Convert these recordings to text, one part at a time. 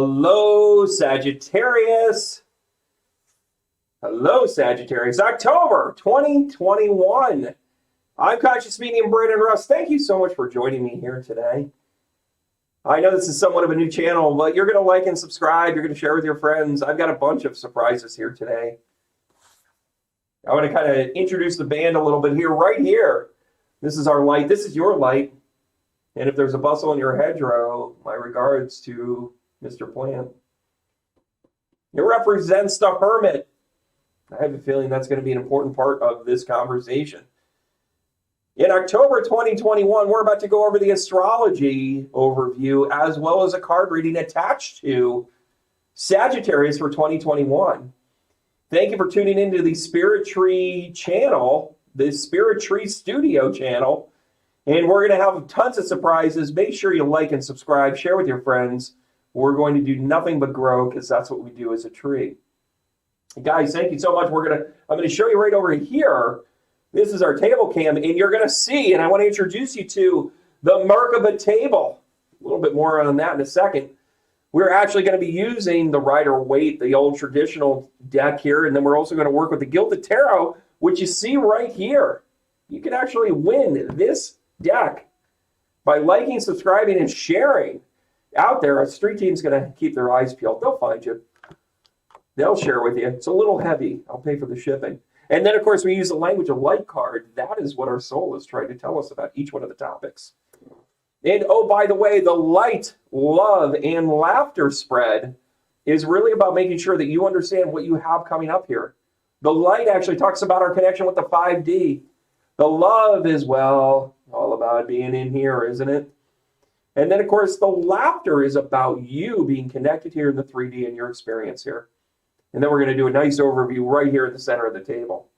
Hello, Sagittarius. Hello, Sagittarius. October 2021. I'm Conscious Medium Brandon Russ. Thank you so much for joining me here today. I know this is somewhat of a new channel, but you're going to like and subscribe. You're going to share with your friends. I've got a bunch of surprises here today. I want to kind of introduce the band a little bit here. Right here, this is our light. This is your light. And if there's a bustle in your hedgerow, my regards to Mr. Plant. It represents the Hermit. I have a feeling that's going to be an important part of this conversation. In October 2021, we're about to go over the astrology overview as well as a card reading attached to Sagittarius for 2021. Thank you for tuning into the Spirit Tree channel, the Spirit Tree Studio channel. And we're going to have tons of surprises. Make sure you like and subscribe, share with your friends. We're going to do nothing but grow because that's what we do as a tree. Guys, thank you so much. I'm going to show you right over here. This is our table cam, and you're going to see, and I want to introduce you to the Merkaba table. A little bit more on that in a second. We're actually going to be using the Rider-Waite, the old traditional deck here, and then we're also going to work with the Gilded Tarot, which you see right here. You can actually win this deck by liking, subscribing, and sharing out there. Our street team's going to keep their eyes peeled. They'll find you. They'll share with you. It's a little heavy. I'll pay for the shipping. And then, of course, we use the language of light card. That is what our soul is trying to tell us about each one of the topics. And, oh, by the way, the light, love, and laughter spread is really about making sure that you understand what you have coming up here. The light actually talks about our connection with the 5D. The love is, well, all about being in here, isn't it? And then, of course, the laughter is about you being connected here in the 3D and your experience here. And then we're going to do a nice overview right here at the center of the table.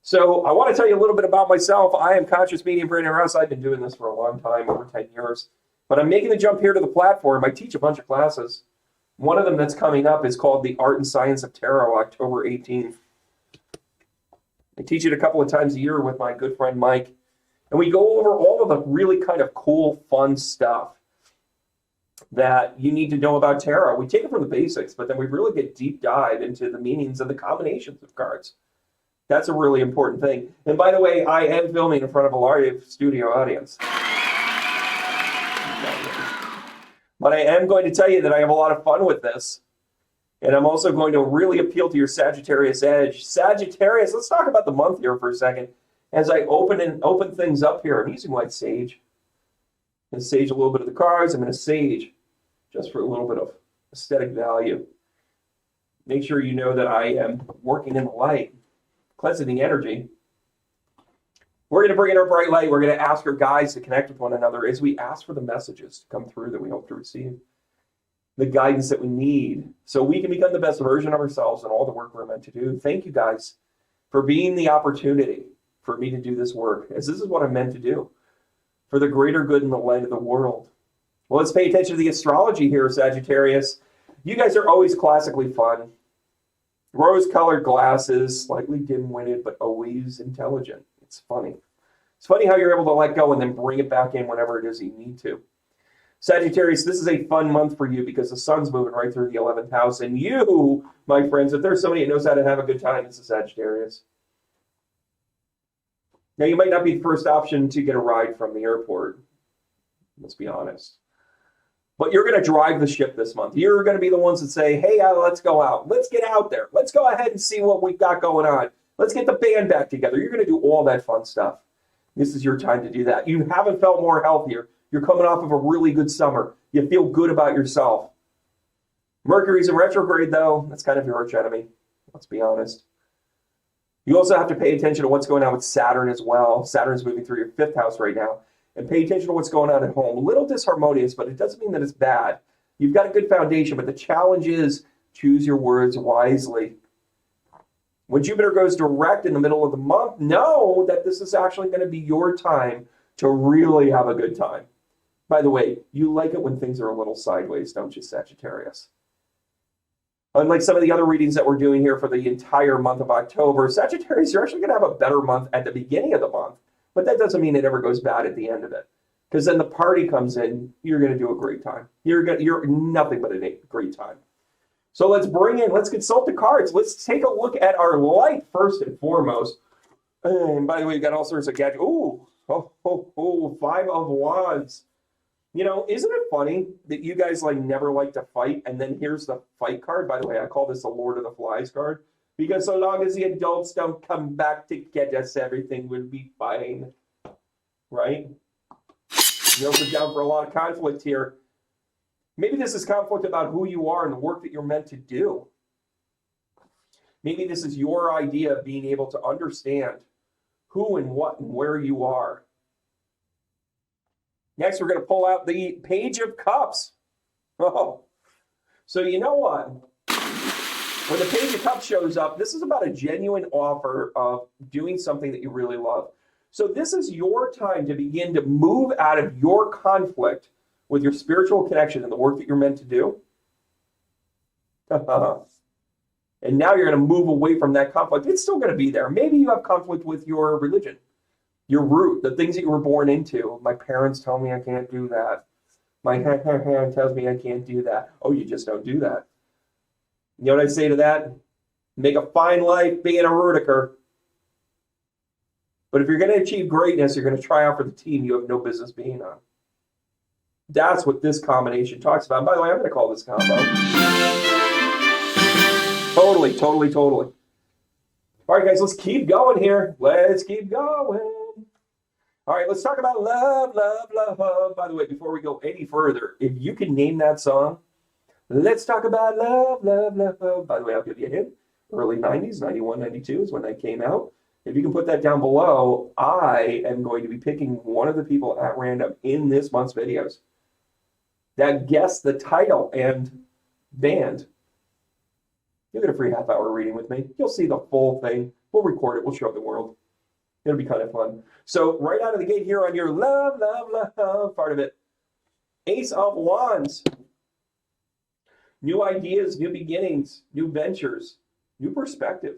So I want to tell you a little bit about myself. I am Conscious Medium Brandon Russ. I've been doing this for a long time, over 10 years. But I'm making the jump here to the platform. I teach a bunch of classes. One of them that's coming up is called The Art and Science of Tarot, October 18th. I teach it a couple of times a year with my good friend Mike. And we go over all of the really kind of cool, fun stuff that you need to know about tarot. We take it from the basics, but then we really get deep dive into the meanings and the combinations of cards. That's a really important thing. And by the way, I am filming in front of a live studio audience. But I am going to tell you that I have a lot of fun with this. And I'm also going to really appeal to your Sagittarius edge. Sagittarius, let's talk about the month here for a second. As I open things up here, I'm using white sage. I'm going to sage a little bit of the cards. I'm going to sage just for a little bit of aesthetic value. Make sure you know that I am working in the light, cleansing the energy. We're going to bring in our bright light. We're going to ask our guides to connect with one another as we ask for the messages to come through that we hope to receive, the guidance that we need so we can become the best version of ourselves and all the work we're meant to do. Thank you guys for being the opportunity for me to do this work, as this is what I'm meant to do for the greater good and the light of the world. Well, let's pay attention to the astrology here, Sagittarius. You guys are always classically fun. Rose-colored glasses, slightly dim-witted, but always intelligent. It's funny. It's funny how you're able to let go and then bring it back in whenever it is you need to. Sagittarius, this is a fun month for you because the sun's moving right through the 11th house. And you, my friends, if there's somebody who knows how to have a good time, it's a Sagittarius. Now, you might not be the first option to get a ride from the airport. Let's be honest. But you're going to drive the ship this month. You're going to be the ones that say, hey, let's go out. Let's get out there. Let's go ahead and see what we've got going on. Let's get the band back together. You're going to do all that fun stuff. This is your time to do that. You haven't felt more healthier. You're coming off of a really good summer. You feel good about yourself. Mercury's in retrograde, though. That's kind of your arch enemy. Let's be honest. You also have to pay attention to what's going on with Saturn as well. Saturn's moving through your 5th house right now. And pay attention to what's going on at home. A little disharmonious, but it doesn't mean that it's bad. You've got a good foundation, but the challenge is choose your words wisely. When Jupiter goes direct in the middle of the month, know that this is actually going to be your time to really have a good time. By the way, you like it when things are a little sideways, don't you, Sagittarius? Unlike some of the other readings that we're doing here for the entire month of October, Sagittarius, you're actually going to have a better month at the beginning of the month. But that doesn't mean it ever goes bad at the end of it. Because then the party comes in, you're going to do a great time. You're nothing but a great time. So let's consult the cards. Let's take a look at our light first and foremost. And by the way, we've got all sorts of gadgets. Ooh, Five of Wands. You know, isn't it funny that you guys never like to fight, and then here's the fight card? By the way, I call this the Lord of the Flies card, because so long as the adults don't come back to get us, everything will be fine, right? You're down for a lot of conflict here. Maybe this is conflict about who you are and the work that you're meant to do. Maybe this is your idea of being able to understand who and what and where you are. Next, we're going to pull out the Page of Cups. Oh, so you know what? When the Page of Cups shows up, this is about a genuine offer of doing something that you really love. So this is your time to begin to move out of your conflict with your spiritual connection and the work that you're meant to do. And now you're going to move away from that conflict. It's still going to be there. Maybe you have conflict with your religion, your root, the things that you were born into. My parents tell me I can't do that. My hand tells me I can't do that. Oh, you just don't do that. You know what I say to that? Make a fine life being a rootiker. But if you're going to achieve greatness, you're going to try out for the team you have no business being on. That's what this combination talks about. By the way, I'm going to call this combo. Totally. All right, guys, let's keep going here. Let's keep going. All right, let's talk about love. By the way, before we go any further, if you can name that song, let's talk about love. By the way, I'll give you a hint. Early 90s, 91, 92 is when that came out. If you can put that down below, I am going to be picking one of the people at random in this month's videos that guessed the title and band. You'll get a free half-hour reading with me. You'll see the full thing. We'll record it. We'll show the world. It'll be kind of fun. So right out of the gate here on your love part of it, Ace of Wands. New ideas, new beginnings, new ventures, new perspective.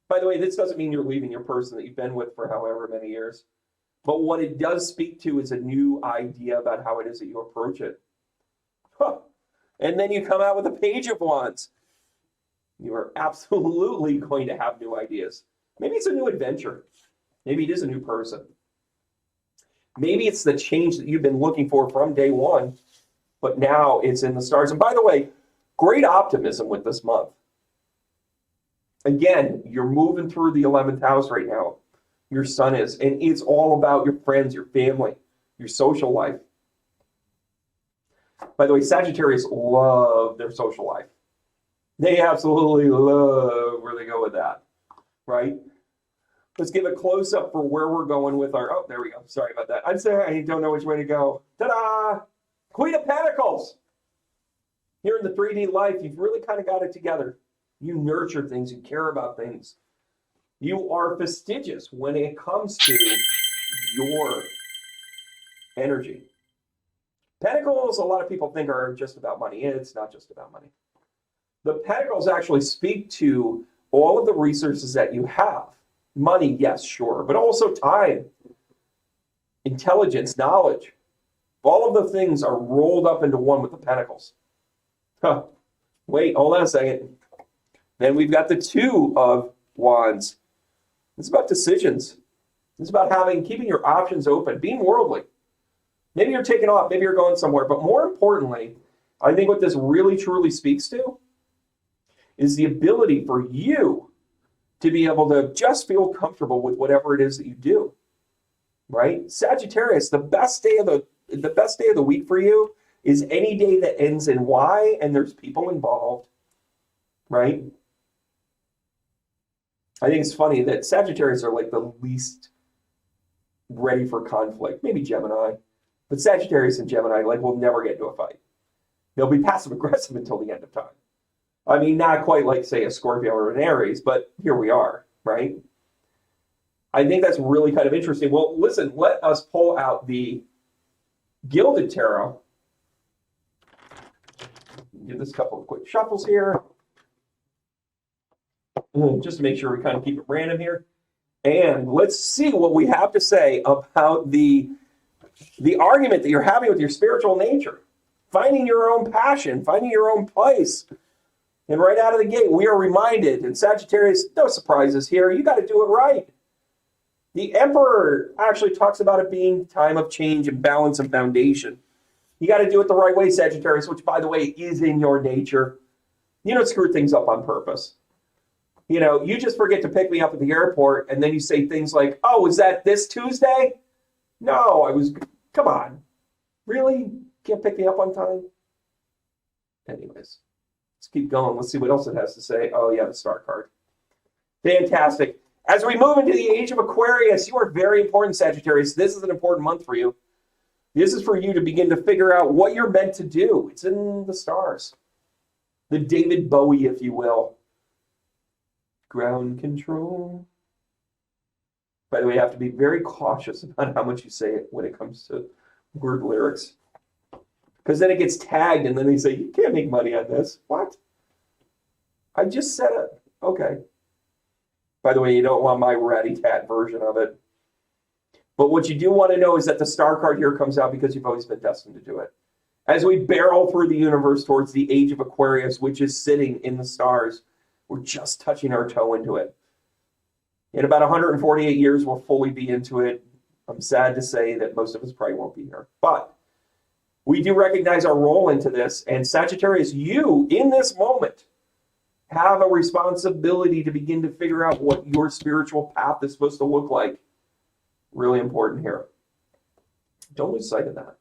By the way, this doesn't mean you're leaving your person that you've been with for however many years. But what it does speak to is a new idea about how it is that you approach it. Huh. And then you come out with a Page of Wands. You are absolutely going to have new ideas. Maybe it's a new adventure. Maybe it is a new person. Maybe it's the change that you've been looking for from day one, but now it's in the stars. And by the way, great optimism with this month. Again, you're moving through the 11th house right now. Your sun is. And it's all about your friends, your family, your social life. By the way, Sagittarius love their social life. They absolutely love where they go with that, right? Let's give a close-up for where we're going with our... Oh, there we go. Sorry about that. I'm sorry, I don't know which way to go. Ta-da! Queen of Pentacles. Here in the 3D life, you've really kind of got it together. You nurture things. You care about things. You are fastidious when it comes to your energy. Pentacles, a lot of people think are just about money. It's not just about money. The Pentacles actually speak to all of the resources that you have. Money, yes, sure, but also time, intelligence, knowledge. All of the things are rolled up into one with the Pentacles. Huh. Wait, hold on a second. Then we've got the Two of Wands. It's about decisions. It's about keeping your options open, being worldly. Maybe you're taking off, maybe you're going somewhere, but more importantly, I think what this really truly speaks to is the ability for you to be able to just feel comfortable with whatever it is that you do, right? Sagittarius, the best day of the week for you is any day that ends in Y and there's people involved, right? I think it's funny that Sagittarius are like the least ready for conflict. Maybe Gemini, but Sagittarius and Gemini will never get into a fight. They'll be passive aggressive until the end of time. I mean, not quite like, say, a Scorpio or an Aries, but here we are, right? I think that's really kind of interesting. Well, listen, let us pull out the Gilded Tarot. Give this a couple of quick shuffles here. Just to make sure we kind of keep it random here. And let's see what we have to say about the The argument that you're having with your spiritual nature, finding your own passion, finding your own place. And right out of the gate, we are reminded, and Sagittarius, no surprises here, you got to do it right. The Emperor actually talks about it being time of change and balance and foundation. You got to do it the right way, Sagittarius, which, by the way, is in your nature. You don't screw things up on purpose. You know, you just forget to pick me up at the airport, and then you say things like, oh, was that this Tuesday? No, come on. Really? Can't pick me up on time? Anyways, let's keep going. Let's see what else it has to say. Oh, yeah, the star card. Fantastic. As we move into the age of Aquarius, you are very important, Sagittarius. This is an important month for you. This is for you to begin to figure out what you're meant to do. It's in the stars. The David Bowie, if you will. Ground control. By the way, you have to be very cautious about how much you say it when it comes to word lyrics. Because then it gets tagged and then they say, you can't make money on this. What? I just said it. Okay. By the way, you don't want my ratty-tat version of it. But what you do want to know is that the star card here comes out because you've always been destined to do it. As we barrel through the universe towards the age of Aquarius, which is sitting in the stars, we're just touching our toe into it. In about 148 years, we'll fully be into it. I'm sad to say that most of us probably won't be here. But we do recognize our role into this. And Sagittarius, you, in this moment, have a responsibility to begin to figure out what your spiritual path is supposed to look like. Really important here. Don't lose sight of that.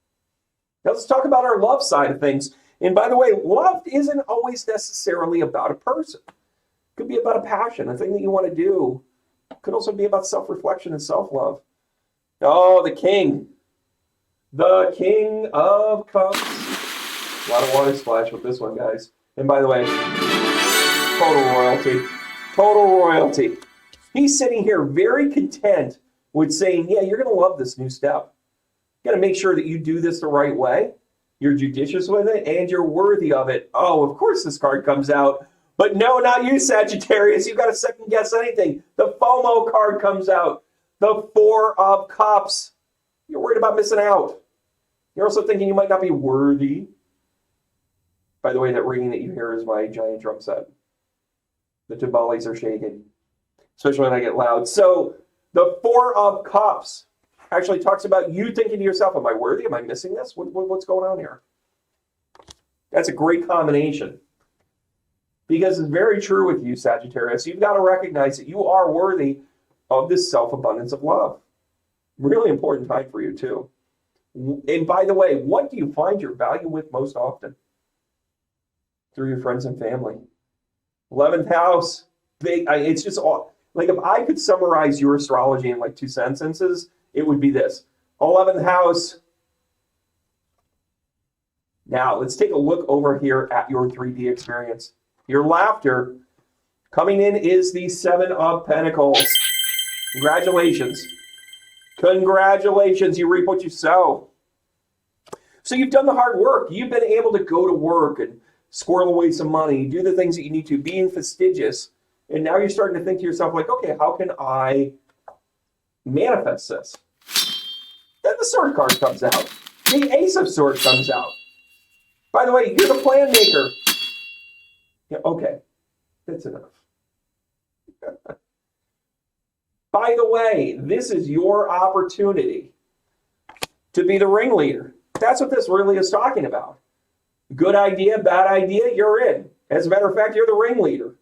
Now let's talk about our love side of things. And by the way, love isn't always necessarily about a person. It could be about a passion, a thing that you want to do. It could also be about self-reflection and self-love. Oh, the king. The king of cups. A lot of water splash with this one, guys. And by the way, total royalty. Total royalty. He's sitting here very content with saying, yeah, you're going to love this new step. You got to make sure that you do this the right way. You're judicious with it, and you're worthy of it. Oh, of course this card comes out. But no, not you, Sagittarius. You've got to second guess anything. The FOMO card comes out. The Four of Cups. You're worried about missing out. You're also thinking you might not be worthy. By the way, that ringing that you hear is my giant drum set. The timbales are shaking, especially when I get loud. So the Four of Cups actually talks about you thinking to yourself, am I worthy? Am I missing this? What's going on here? That's a great combination. Because it's very true with you, Sagittarius. You've got to recognize that you are worthy of this self-abundance of love. Really important time for you, too. And by the way, what do you find your value with most often? Through your friends and family. 11th house. It's just all, like if I could summarize your astrology in like 2 sentences, it would be this. 11th house. Now, let's take a look over here at your 3D experience. Your laughter coming in is the 7 of Pentacles. Congratulations. Congratulations. You reap what you sow. So you've done the hard work. You've been able to go to work and squirrel away some money, do the things that you need to, being fastidious. And now you're starting to think to yourself, like, okay, how can I manifest this? Then the Sword card comes out. The Ace of Swords comes out. By the way, you're the plan maker. Yeah, okay, that's enough. By the way, this is your opportunity to be the ringleader. That's what this really is talking about. Good idea, bad idea, you're in. As a matter of fact, you're the ringleader.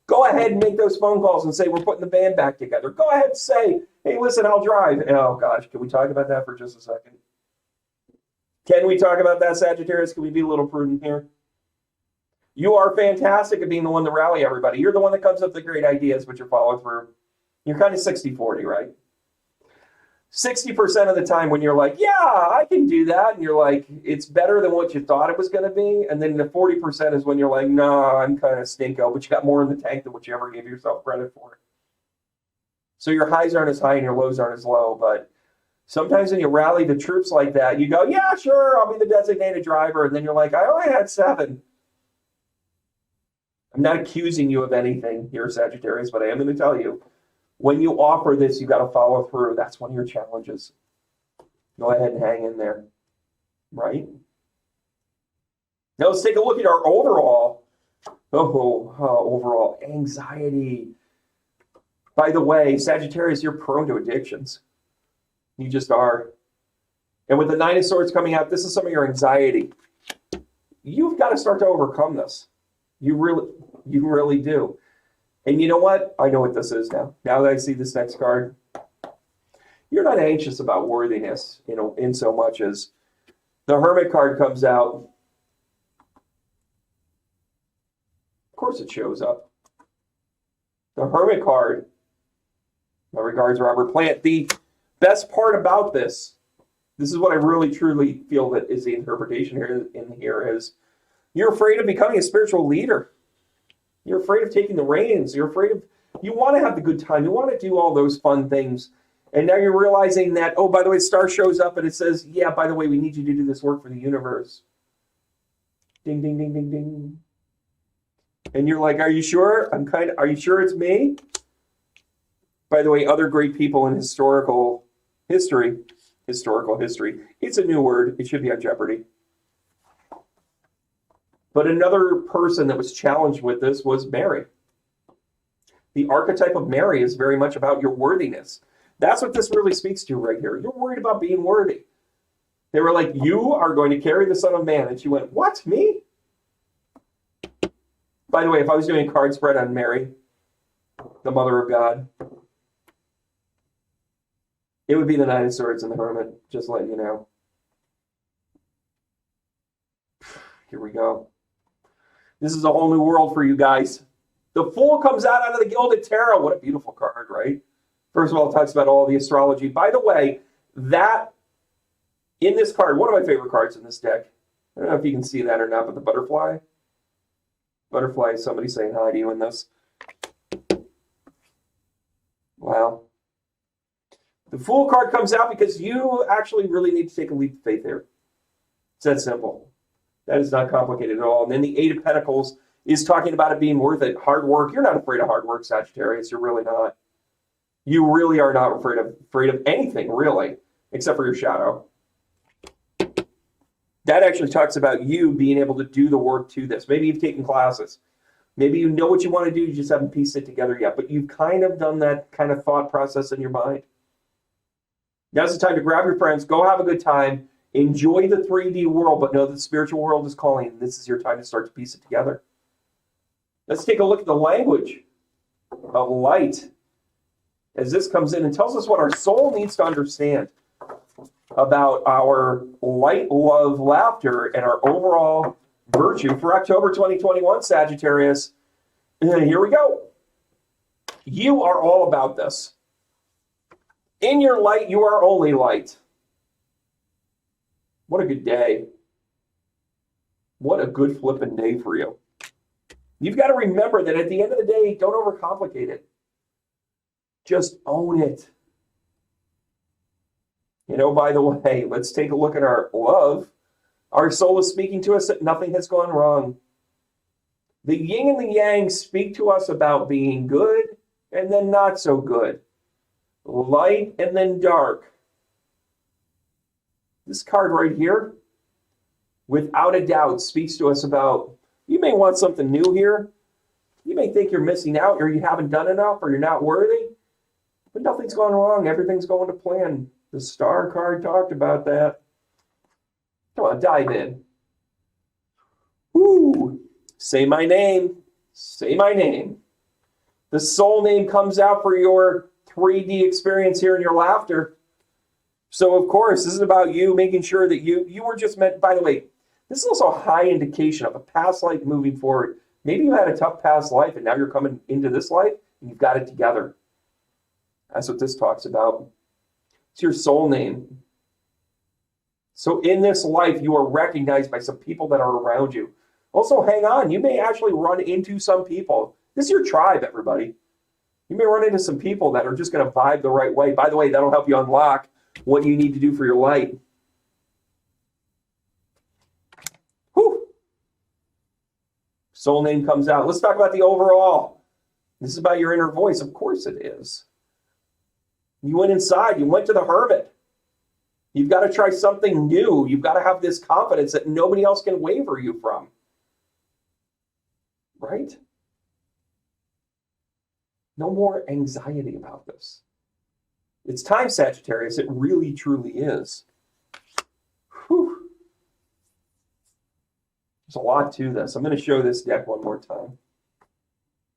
Go ahead and make those phone calls and say, we're putting the band back together. Go ahead and say, hey, listen, I'll drive. Oh, gosh, can we talk about that for just a second? Can we talk about that, Sagittarius? Can we be a little prudent here? You are fantastic at being the one to rally everybody. You're the one that comes up with the great ideas, but you follow through. You're kind of 60-40, right? 60% of the time when you're like, yeah, I can do that. And you're like, it's better than what you thought it was going to be. And then the 40% is when you're like, no, I'm kind of stinko, but you got more in the tank than what you ever gave yourself credit for. So your highs aren't as high and your lows aren't as low. But sometimes when you rally the troops like that, you go, yeah, sure, I'll be the designated driver. And then you're like, I only had 7. I'm not accusing you of anything here, Sagittarius, but I am going to tell you, when you offer this, you got to follow through. That's one of your challenges. Go ahead and hang in there, right? Now let's take a look at our overall anxiety. By the way, Sagittarius, you're prone to addictions. You just are. And with the Nine of Swords coming out, this is some of your anxiety. You've got to start to overcome this. You really do. And you know what? I know what this is now. Now that I see this next card, you're not anxious about worthiness, in so much as the Hermit card comes out. Of course it shows up. The Hermit card. My regards, Robert Plant. The best part about this is what I really truly feel that is the interpretation here is you're afraid of becoming a spiritual leader. You're afraid of taking the reins. You want to have the good time. You want to do all those fun things. And now you're realizing that, oh, by the way, Star shows up and it says, yeah, by the way, we need you to do this work for the universe. Ding, ding, ding, ding, ding. And you're like, are you sure? Are you sure it's me? By the way, other great people in historical history, it's a new word. It should be on Jeopardy. But another person that was challenged with this was Mary. The archetype of Mary is very much about your worthiness. That's what this really speaks to right here. You're worried about being worthy. They were like, you are going to carry the Son of Man. And she went, what, me? By the way, if I was doing a card spread on Mary, the Mother of God, it would be the Nine of Swords and the Hermit, just letting you know. Here we go. This is a whole new world for you guys. The Fool comes out of the Gilded Tarot. What a beautiful card, right? First of all, it talks about all the astrology. By the way, that in this card, one of my favorite cards in this deck, I don't know if you can see that or not, but the butterfly. Butterfly is somebody saying hi to you in this. Wow. The Fool card comes out because you actually really need to take a leap of faith here. It's that simple. That is not complicated at all. And then the Eight of Pentacles is talking about it being worth it. Hard work. You're not afraid of hard work, Sagittarius. You're really not. You really are not afraid of anything, really, except for your shadow. That actually talks about you being able to do the work to this. Maybe you've taken classes. Maybe you know what you want to do. You just haven't pieced it together yet. But you've kind of done that kind of thought process in your mind. Now's the time to grab your friends. Go have a good time. Enjoy the 3D world, but know that the spiritual world is calling. This is your time to start to piece it together. Let's take a look at the language of light as this comes in and tells us what our soul needs to understand about our light, love, laughter, and our overall virtue for October 2021, Sagittarius. And here we go. You are all about this. In your light, you are only light. What a good day. What a good flipping day for you. You've got to remember that at the end of the day, don't overcomplicate it. Just own it. By the way, let's take a look at our love. Our soul is speaking to us that nothing has gone wrong. The yin and the yang speak to us about being good and then not so good. Light and then dark. This card right here, without a doubt, speaks to us about, you may want something new here. You may think you're missing out or you haven't done enough or you're not worthy. But nothing's gone wrong. Everything's going to plan. The Star card talked about that. Come on, dive in. Woo! Say my name. Say my name. The soul name comes out for your 3D experience here in your laughter. So, of course, this is about you making sure that you were just meant, by the way, this is also a high indication of a past life moving forward. Maybe you had a tough past life and now you're coming into this life and you've got it together. That's what this talks about. It's your soul name. So in this life, you are recognized by some people that are around you. Also, hang on. You may actually run into some people. This is your tribe, everybody. You may run into some people that are just going to vibe the right way. By the way, that'll help you unlock what you need to do for your light. Whew. Soul name comes out. Let's talk about the overall. This is about your inner voice. Of course it is. You went inside. You went to the Hermit. You've got to try something new. You've got to have this confidence that nobody else can waver you from. Right? No more anxiety about this. It's time, Sagittarius. It really, truly is. Whew. There's a lot to this. I'm going to show this deck one more time.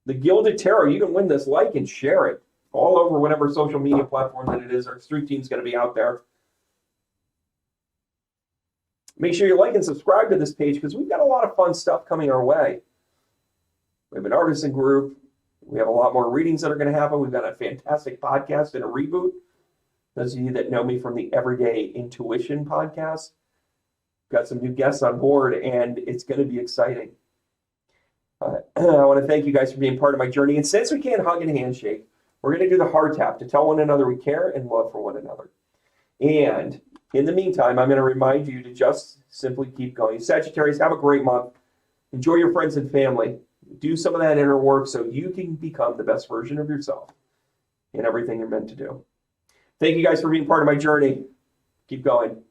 The Gilded Tarot. You can win this. Like and share it all over whatever social media platform that it is. Our street team's going to be out there. Make sure you like and subscribe to this page because we've got a lot of fun stuff coming our way. We have an artisan group. We have a lot more readings that are going to happen. We've got a fantastic podcast and a reboot. Those of you that know me from the Everyday Intuition podcast, we've got some new guests on board, and it's going to be exciting. I want to thank you guys for being part of my journey. And since we can't hug and handshake, we're going to do the heart tap to tell one another we care and love for one another. And in the meantime, I'm going to remind you to just simply keep going. Sagittarius, have a great month. Enjoy your friends and family. Do some of that inner work so you can become the best version of yourself in everything you're meant to do. Thank you guys for being part of my journey. Keep going.